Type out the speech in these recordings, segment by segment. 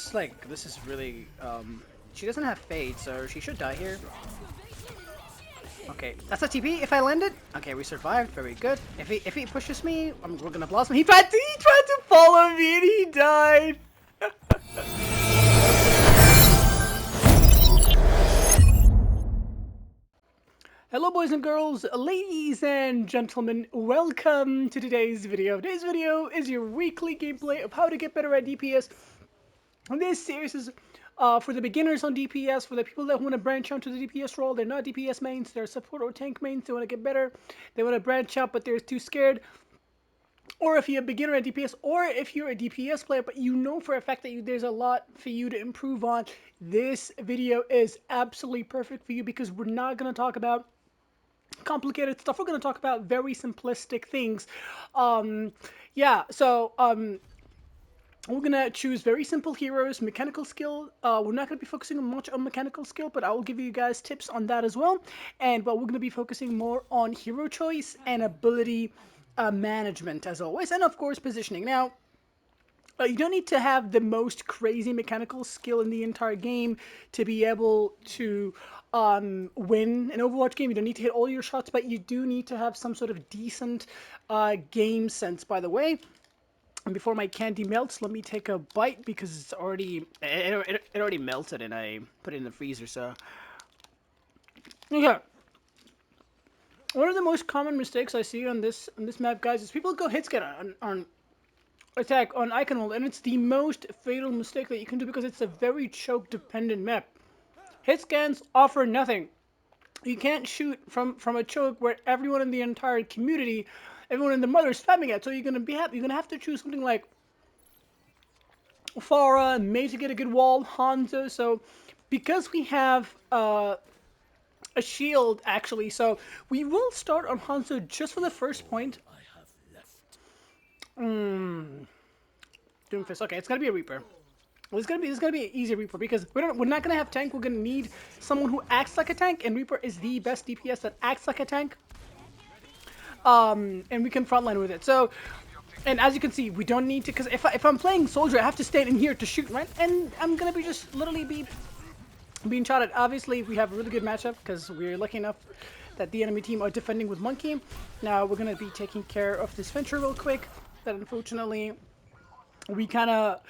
looks like this is really, she doesn't have fade, so she should die here. Okay, that's a TP if I land it. Okay, we survived, very good. If he pushes me, we're gonna blossom. He tried to follow me and he died. Hello boys and girls, ladies and gentlemen, welcome to today's video. Today's video is your weekly gameplay of how to get better at DPS. And this series is for the beginners on DPS, for the people that want to branch out to the DPS role. They're not DPS mains, they're support or tank mains, they want to get better, they want to branch out but they're too scared. Or if you're a beginner at DPS, or if you're a DPS player, but you know for a fact that there's a lot for you to improve on, this video is absolutely perfect for you because we're not going to talk about complicated stuff. We're going to talk about very simplistic things. We're going to choose very simple heroes, mechanical skill. We're not going to be focusing much on mechanical skill, but I will give you guys tips on that as well. But we're going to be focusing more on hero choice and ability management as always, and of course positioning. Now, you don't need to have the most crazy mechanical skill in the entire game to be able to win an Overwatch game. You don't need to hit all your shots, but you do need to have some sort of decent game sense, by the way. And before my candy melts, let me take a bite because it's already it already melted and I put it in the freezer. So okay. One of the most common mistakes I see on this map, guys, is people go hit scan on attack on icon hold, and it's the most fatal mistake that you can do because it's a very choke dependent map. Hit scans offer nothing. You can't shoot from a choke where everyone in the entire community, everyone in the mother is spamming it. So you're gonna have to choose something like Farah, May to get a good wall, Hanzo. So because we have a shield actually, so we will start on Hanzo just for the first point. Doomfist. Okay, it's gonna be a Reaper. Well, this is gonna be an easy Reaper because we're not gonna have tank. We're gonna need someone who acts like a tank, and Reaper is the best DPS that acts like a tank. And we can frontline with it. So, and as you can see, we don't need to, because if I'm playing soldier, I have to stand in here to shoot, right? And I'm gonna be just literally being shot at. Obviously, we have a really good matchup because we're lucky enough that the enemy team are defending with Monkey. Now we're gonna be taking care of this Venture real quick. That unfortunately we kind of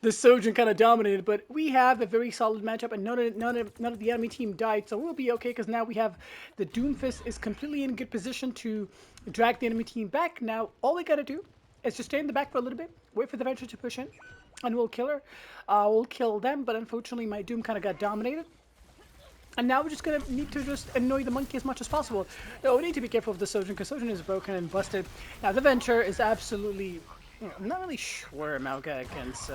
the Sojourn kind of dominated, but we have a very solid matchup, and none of the enemy team died, so we'll be okay because now we have the Doomfist is completely in good position to drag the enemy team back. Now all we gotta do is just stay in the back for a little bit, wait for the Venture to push in, and we'll kill her. We'll kill them, but unfortunately my Doom kind of got dominated. And now we're just going to need to just annoy the Monkey as much as possible. No, we need to be careful of the Sojourn because Sojourn is broken and busted. Now the Venture is absolutely... I'm not really sure Malga against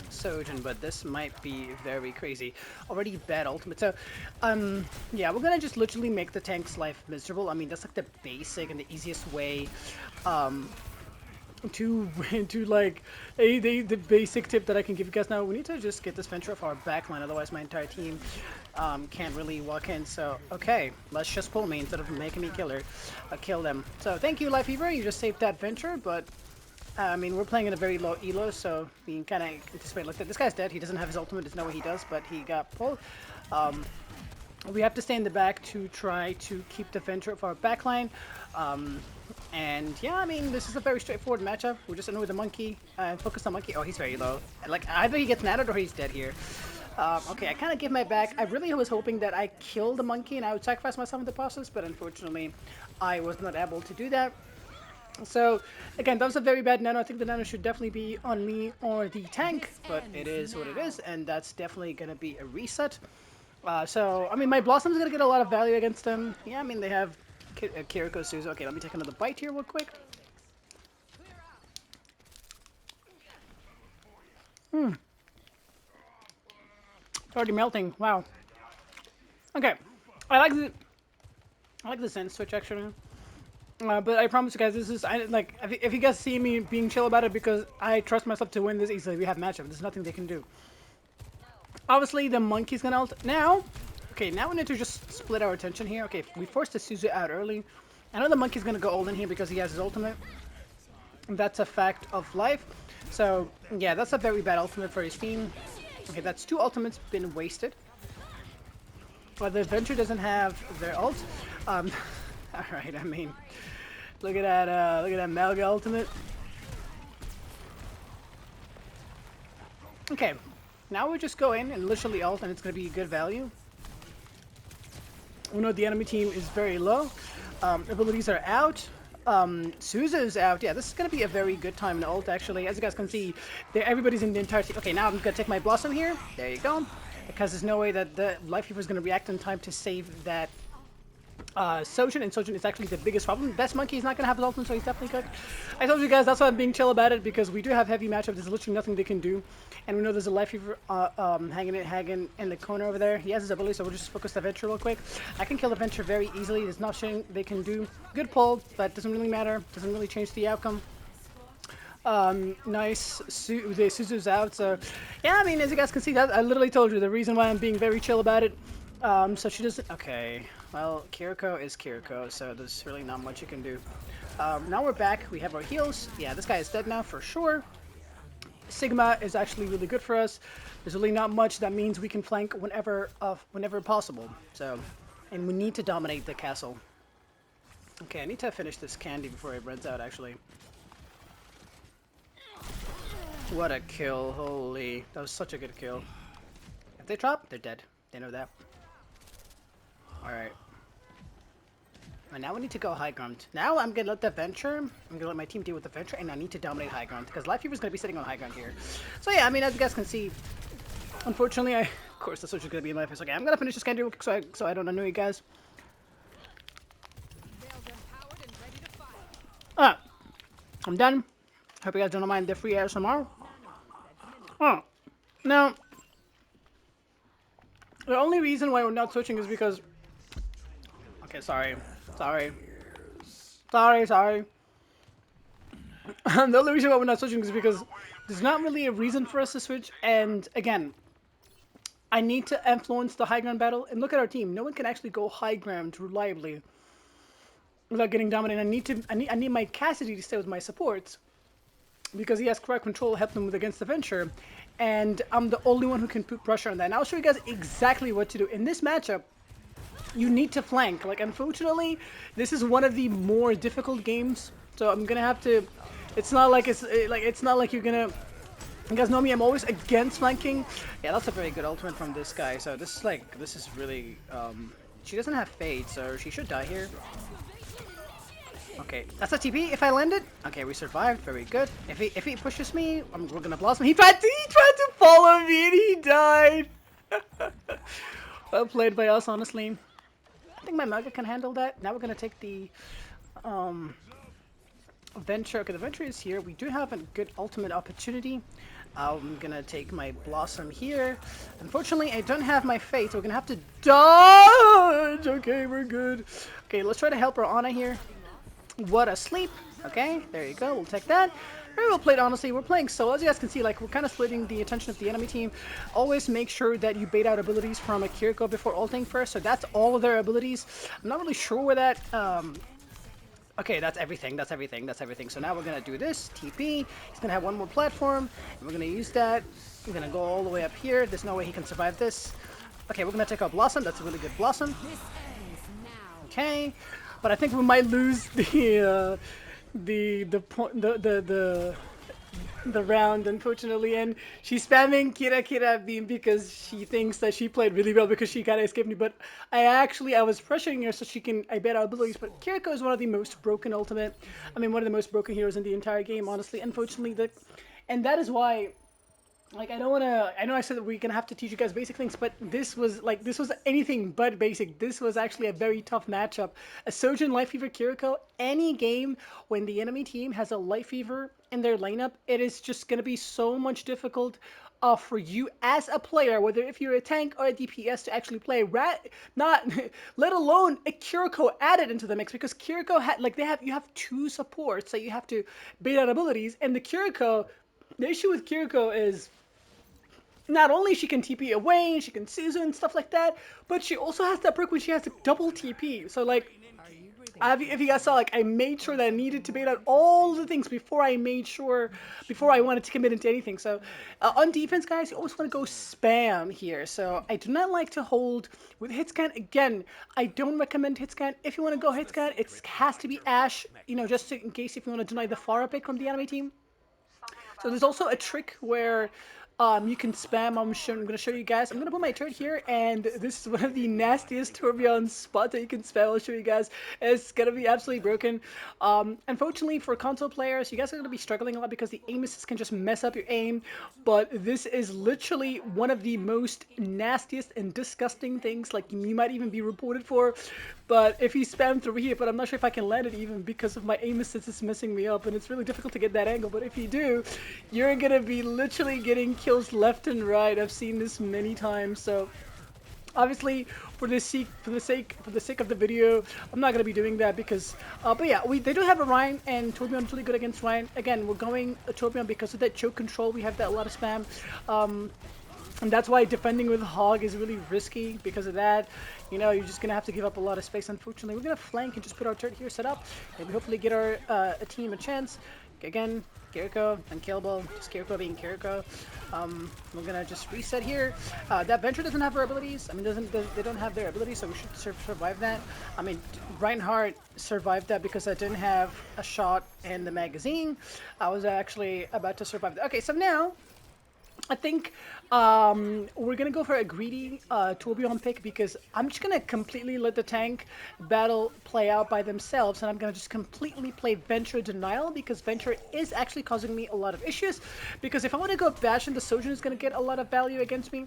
Sojourn, but this might be very crazy. Already bad ultimate. So, yeah, we're going to just literally make the tank's life miserable. I mean, that's like the basic and the easiest way to like the basic tip that I can give you guys. Now we need to just get this Venture off our backline, otherwise my entire team can't really walk in. So okay, let's just pull me instead of making me kill them. So thank you, Life Fever, you just saved that Venture, but I mean we're playing in a very low elo, so we can kind of anticipate. Look, this guy's dead. He doesn't have his ultimate. There's no way he does, but he got pulled. We have to stay in the back to try to keep the Venture of our backline. And yeah, I mean, this is a very straightforward matchup. We'll just annoy the Monkey and focus on Monkey. Oh, he's very low. Like, either he gets natted or he's dead here. Okay, I kind of give my back. I really was hoping that I kill the Monkey and I would sacrifice myself in the process, but unfortunately, I was not able to do that. So, again, that was a very bad nano. I think the nano should definitely be on me or the tank, but it is what it is, and that's definitely going to be a reset. So, I mean, my Blossom's going to get a lot of value against them. Yeah, I mean, they have Kiriko Suzu. Okay, let me take another bite here real quick. It's already melting. Wow. Okay, I like the Zen switch actually. But I promise you guys, this is like if you guys see me being chill about it because I trust myself to win this easily. We have matchup. There's nothing they can do. Obviously, the Monkey's gonna ult now. Okay, now we need to just split our attention here. Okay, we forced the Suzu out early. I know the Monkey's gonna go ult in here because he has his ultimate. That's a fact of life. So yeah, that's a very bad ultimate for his team. Okay, that's 2 ultimates been wasted. But the Adventure doesn't have their ult. Um, all right, I mean, look at that Malga ultimate. Okay, now we just go in and literally ult, and it's gonna be good value. We know the enemy team is very low. Abilities are out. Suzu's out. Yeah, this is going to be a very good time in ult, actually. As you guys can see, everybody's in the entire team. Okay, now I'm going to take my Blossom here. There you go. Because there's no way that the Life Weaver is going to react in time to save that Sojin, and Sojin is actually the biggest problem. Best Monkey is not going to have his ultimate, so he's definitely cooked. I told you guys that's why I'm being chill about it, because we do have heavy matchup. There's literally nothing they can do. And we know there's a Life Weaver hanging in the corner over there. He has his ability, so we'll just focus the Venture real quick. I can kill the Venture very easily. There's nothing they can do. Good pull, but doesn't really matter. Doesn't really change the outcome. Nice. Suzu's out, so yeah, I mean, as you guys can see, that I literally told you the reason why I'm being very chill about it. So she doesn't. Okay, well, Kiriko is Kiriko, so there's really not much you can do. Now we're back. We have our heals. Yeah, this guy is dead now for sure. Sigma is actually really good for us. There's really not much that means we can flank whenever possible. So, and we need to dominate the castle. Okay, I need to finish this candy before it runs out, actually. What a kill, holy. That was such a good kill. If they drop, they're dead. They know that. Alright. And now we need to go high ground. Now I'm gonna let the Venture, I'm gonna let my team deal with the Venture, and I need to dominate high ground, because Life Weaver's gonna be sitting on high ground here. So yeah, I mean, as you guys can see, unfortunately, of course, the switch is gonna be in my face. Okay, I'm gonna finish this candy real quick so I don't annoy you guys. I'm done. Hope you guys don't mind the free ASMR. Now, the only reason why we're not switching is because... Okay, sorry. The only reason why we're not switching is because there's not really a reason for us to switch, and again, I need to influence the high ground battle, and look at our team. No one can actually go high ground reliably without getting dominated. I need my Cassidy to stay with my supports, because he has correct control, help them with against the Venture, and I'm the only one who can put pressure on that. And I'll show you guys exactly what to do. In this matchup, you need to flank. Like, unfortunately, this is one of the more difficult games, so I'm gonna have to... It's not like you're gonna... You guys know me, I'm always against flanking. Yeah, that's a very good ultimate from this guy, so this is really... She doesn't have Fade, so she should die here. Okay, that's a TP if I land it. Okay, we survived. Very good. If he pushes me, we're gonna blossom. He tried to follow me and he died. Well played by us, honestly. I think my Mega can handle that. Now we're gonna take the Venture. Okay, the Venture is here. We do have a good ultimate opportunity. I'm gonna take my Blossom here. Unfortunately, I don't have my Fate, so we're gonna have to dodge. Okay, we're good. Okay, let's try to help our Ana here. What a sleep. Okay, there you go. We'll take that. Very well played, honestly. We're playing solo. As you guys can see, like, we're kind of splitting the attention of the enemy team. Always make sure that you bait out abilities from a Kiriko before ulting first. So that's all of their abilities. I'm not really sure where that... Okay, that's everything. So now we're going to do this. TP. He's going to have one more platform. And we're going to use that. We're going to go all the way up here. There's no way he can survive this. Okay, we're going to take out Blossom. That's a really good Blossom. Okay. But I think we might lose the round, unfortunately, and she's spamming Kira beam because she thinks that she played really well because she kind of escaped me. But I was pressuring her so I bet our abilities. But Kiriko is one of the most broken one of the most broken heroes in the entire game, honestly. Unfortunately, and that is why. Like, I know I said that we're gonna have to teach you guys basic things, but this was anything but basic. This was actually a very tough matchup. A Sojin Life Weaver Kiriko, any game when the enemy team has a Life Weaver in their lineup, it is just gonna be so much difficult for you as a player, whether if you're a tank or a DPS, to actually play. Not let alone a Kiriko added into the mix, because Kiriko you have 2 supports that you have to bait out abilities, and the issue with Kiriko is not only she can TP away, she can Suzu and stuff like that, but she also has that perk when she has a double TP. So, like, if you guys saw, like, I made sure that I needed to bait out all the things before I wanted to commit into anything. So on defense, guys, you always want to go spam here. So I do not like to hold with hit scan. Again, I don't recommend hit scan. If you want to go hit scan, it has to be Ash, you know, just in case if you want to deny the far pick from the enemy team. So there's also a trick where you can spam. I'm going to show you guys. I'm going to put my turret here, and this is one of the nastiest Torbjorn spots that you can spam. I'll show you guys. It's going to be absolutely broken. Unfortunately, for console players, you guys are going to be struggling a lot because the aim assist can just mess up your aim. But this is literally one of the most nastiest and disgusting things, like, you might even be reported for. But if you spam through here, but I'm not sure if I can land it even because of my aim assist is messing me up, and it's really difficult to get that angle. But if you do, you're gonna be literally getting kills left and right. I've seen this many times. So obviously, for the sake of the video, I'm not gonna be doing that because. But yeah, they do have a Ryan, and Torbjorn's really good against Ryan. Again, we're going Torbjorn because of that choke control. We have that a lot of spam. And that's why defending with Hog is really risky because of that. You know, you're just going to have to give up a lot of space, unfortunately. We're going to flank and just put our turret here set up. And we hopefully get our a team a chance. Again, Kiriko, unkillable. Just Kiriko being Kiriko. We're going to just reset here. That Venture doesn't have her abilities. I mean, they don't have their abilities, so we should survive that. I mean, Reinhardt survived that because I didn't have a shot in the magazine. I was actually about to survive that. Okay, so now I think we're going to go for a greedy Torbjorn pick because I'm just going to completely let the tank battle play out by themselves, and I'm going to just completely play Venture Denial because Venture is actually causing me a lot of issues because if I want to go Bastion, the Sojourn is going to get a lot of value against me.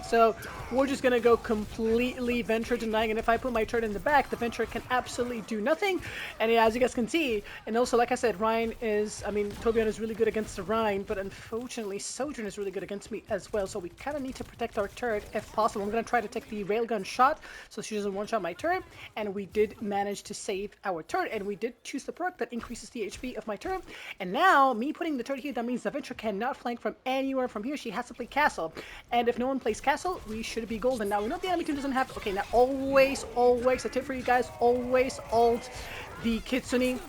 So we're just going to go completely Venture denying, and if I put my turret in the back, the Venture can absolutely do nothing. And yeah, as you guys can see, and also like I said, Torbjorn is really good against the Rhine, but unfortunately Sojourn is really good against me as well, so we kind of need to protect our turret if possible. I'm going to try to take the railgun shot so she doesn't one-shot my turret, and we did manage to save our turret, and we did choose the perk that increases the HP of my turret. And now, me putting the turret here, that means the Venture cannot flank from anywhere from here. She has to play Castle, and if no one plays Castle, we should be golden. Now we know the enemy team doesn't have. Okay, now always a tip for you guys: always ult the Kitsune.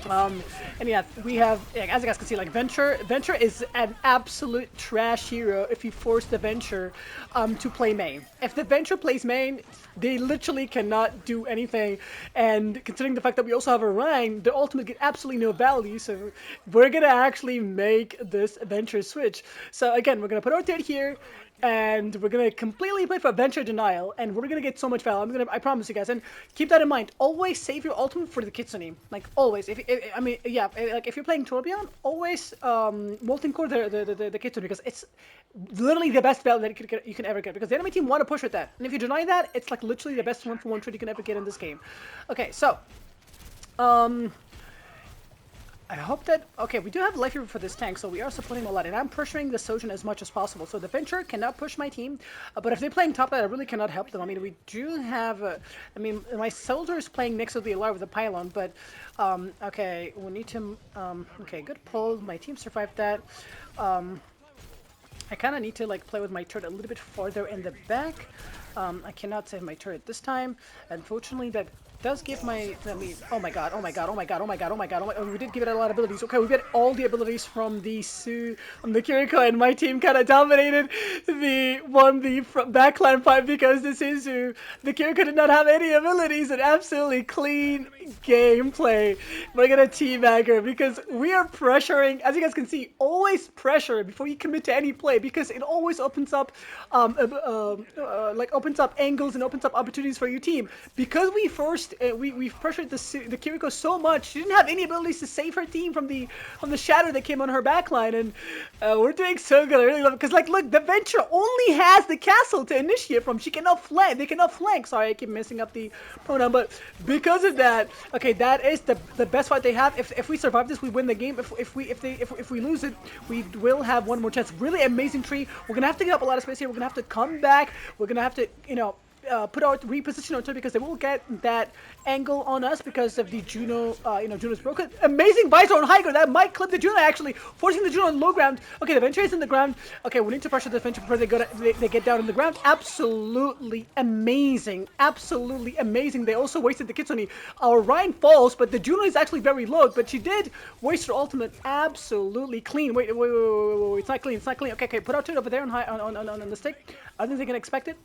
And yeah, we have, as you guys can see, like Venture is an absolute trash hero if you force the Venture to play main. If the Venture plays main, they literally cannot do anything. And considering the fact that we also have a Rhine, the ultimate get absolutely no value. So we're gonna actually make this Venture switch. So again, we're gonna put our turret here, and we're gonna completely play for Venture Denial, and we're gonna get so much value. I promise you guys. And keep that in mind. Always save your ultimate for the Kitsune. Like always. Like if you're playing Torbjorn, always Molten Core the Kitsune, because it's literally the best value that you can ever get. Because the enemy team want to push with that, and if you deny that, it's like literally the best 1-for-1 trade you can ever get in this game. Okay, so I hope that, okay, we do have life here for this tank, so we are supporting a lot, and I'm pressuring the Sojourn as much as possible. So the Venture cannot push my team, but if they're playing top lane, I really cannot help them. I mean, we do have, my soldier is playing next to the alarm with the pylon, but, okay, we need to, okay, good pull. My team survived that. I kind of need to, like, play with my turret a little bit farther in the back. I cannot save my turret this time. Unfortunately, that does give oh my god, we did give it a lot of abilities. Okay, we get all the abilities from the Kiriko, and my team kind of dominated the backline fight because the Kiriko did not have any abilities, and absolutely clean gameplay. We're gonna teabag her because we are pressuring, as you guys can see, always pressure before you commit to any play, because it always opens up opens up angles and opens up opportunities for your team. Because we've pressured the Kiriko so much, she didn't have any abilities to save her team from the shadow that came on her backline, and we're doing so good. I really love it because, like, look, the Venture only has the castle to initiate from. She cannot flank. They cannot flank. Sorry, I keep messing up the pronoun, but because of that, okay, that is the best fight they have. If we survive this, we win the game. If we lose it, we will have one more chance. Really amazing tree. We're gonna have to get up a lot of space here. We're gonna have to come back. We're gonna have to, put our reposition our turret because they will get that angle on us because of the Juno. Juno's broken. Amazing visor on high ground. That might clip the Juno actually, forcing the Juno on low ground. Okay, the Venture is in the ground. Okay, we need to pressure the Venture before they get down on the ground. Absolutely amazing. Absolutely amazing. They also wasted the Kitsune. Our Ryan falls, but the Juno is actually very low. But she did waste her ultimate. Absolutely clean. Wait. It's not clean. It's not clean. Okay. Put our turret over there on high on the stick. I think they can expect it.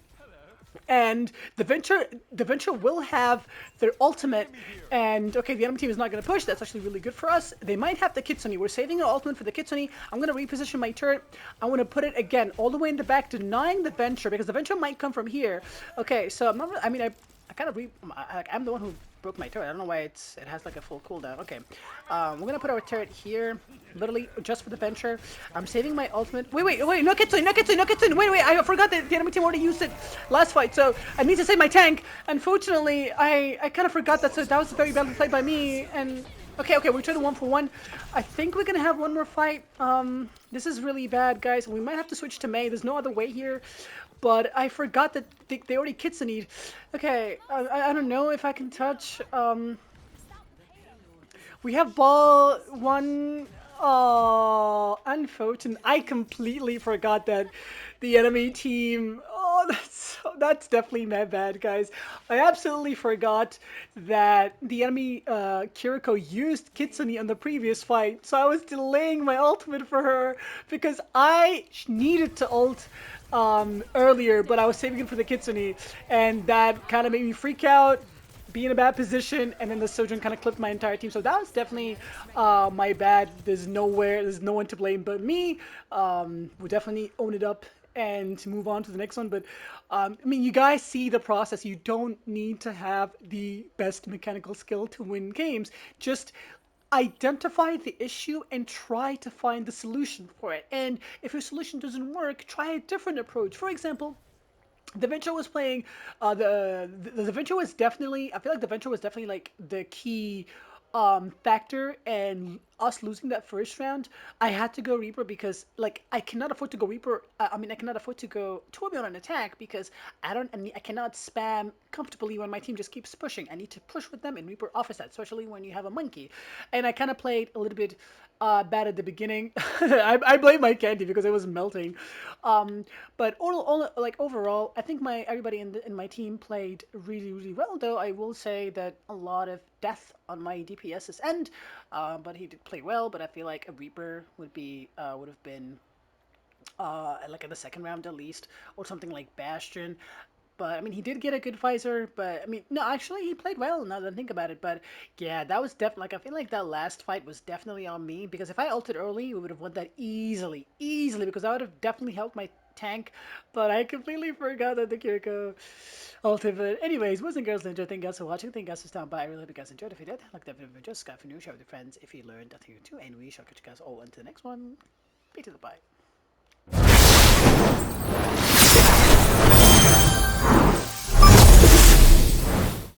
And the Venture will have their ultimate, and okay, the enemy team is not going to push. That's actually really good for us. They might have the Kitsune. We're saving our ultimate for the Kitsune. I'm going to reposition my turret. I want to put it again all the way in the back, denying the Venture because the Venture might come from here. Okay, so I'm not. I kind of I'm the one who broke my turret. I don't know why it has like a full cooldown. Okay, we're gonna put our turret here, literally just for the Venture. I'm saving my ultimate. Wait, no Kitsune. Wait, I forgot that the enemy team already used it last fight, so I need to save my tank. Unfortunately, I kind of forgot that, so that was very badly played by me. And okay, we're turning 1-for-1. I think we're gonna have one more fight. This is really bad, guys. We might have to switch to Mei. There's no other way here. But I forgot that they already Kitsune'd. Okay, I don't know if I can touch. We have ball one. Oh, unfortunate. I completely forgot that the enemy team. Oh, that's definitely my bad, guys. I absolutely forgot that the enemy Kiriko used Kitsune on the previous fight, so I was delaying my ultimate for her because I needed to ult earlier, but I was saving it for the Kitsune, and that kind of made me freak out, be in a bad position, and then the Sojourn kind of clipped my entire team. So that was definitely my bad. There's no one to blame but me. We'll definitely own it up and move on to the next one. But you guys see the process. You don't need to have the best mechanical skill to win games. Just identify the issue and try to find the solution for it. And if your solution doesn't work, try a different approach. For example, the Venture was playing the Venture was definitely, I feel like the Venture was definitely like the key factor, and us losing that first round. I had to go Reaper because like I cannot afford to go Reaper. I cannot afford to go Torbjorn on attack because I cannot spam comfortably when my team just keeps pushing. I need to push with them, and Reaper offers that, especially when you have a monkey. And I kind of played a little bit bad at the beginning. I blame my candy because it was melting. But overall, I think everybody in my team played really well. Though I will say that a lot of death on my DPS's end, but he did play well. But I feel like a Reaper would have been like in the second round at least, or something like Bastion. But I mean, he did get a good visor. But I mean, no, actually, he played well. Now that I think about it, but yeah, that was definitely like I feel like that last fight was definitely on me because if I ulted early, we would have won that easily, because I would have definitely helped my tank. But I completely forgot that the Kiriko ulted. But anyways, boys and girls, enjoy. Thank you guys for watching. Thank you guys for stopping by. I really hope you guys enjoyed. If you did, like that video, just subscribe for new, share with your friends if you learned a thing or two, and we shall catch you guys all into the next one. Be to the bye.